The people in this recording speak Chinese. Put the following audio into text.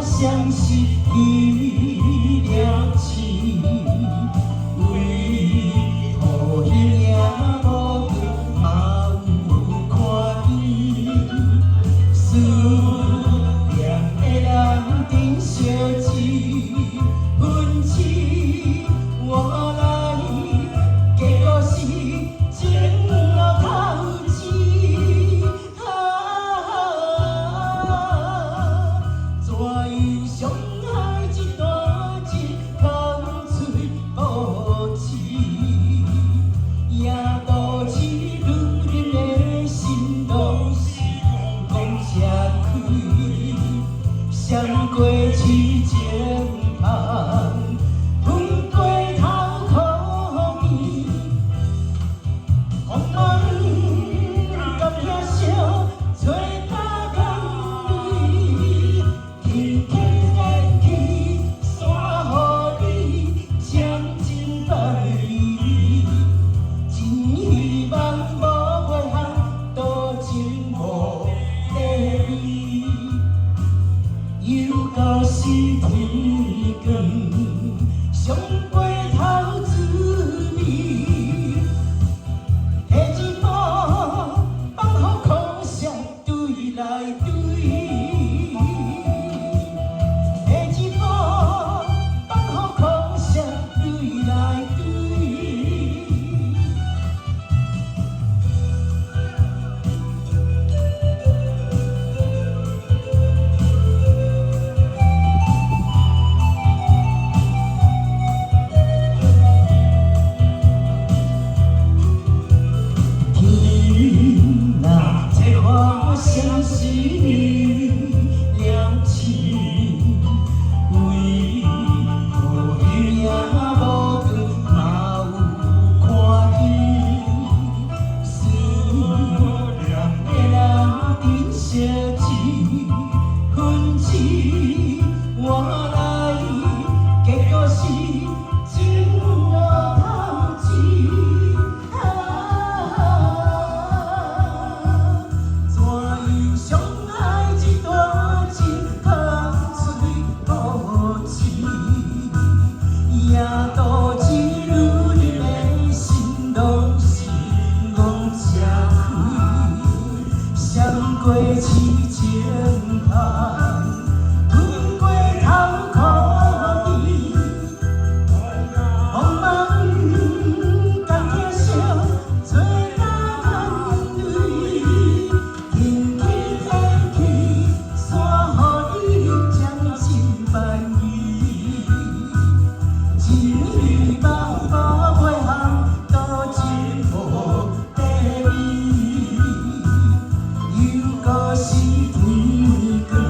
相思去了情，为何彼也无光嘛有看见？思念的人珍惜一份情，我来结果是情路透支。怎样伤害一段情，空嘴无舌，也导致女人的心拢是讲吃开，闪过痴情梦，分过头可见，茫茫甘遐烧，找大江泪，轻轻的去，山予你将真百里，真希望无过项，多情无地味。又到是天光，尝过头滋味，下一步放予苦涩对来对，下一步放予苦涩对来对。相思了情，为何彼也无光嘛有看见？思念的人珍惜一份情，我来结果是情路透支。伤害一段情，空嘴无舌，也导致女人的心拢是戆吃开，闪过痴情梦，分过头可见，茫茫甘遐烧，找大江泪。轻轻的去，山予你将真百意，真希望无过项，多情无地味。又搁是天光。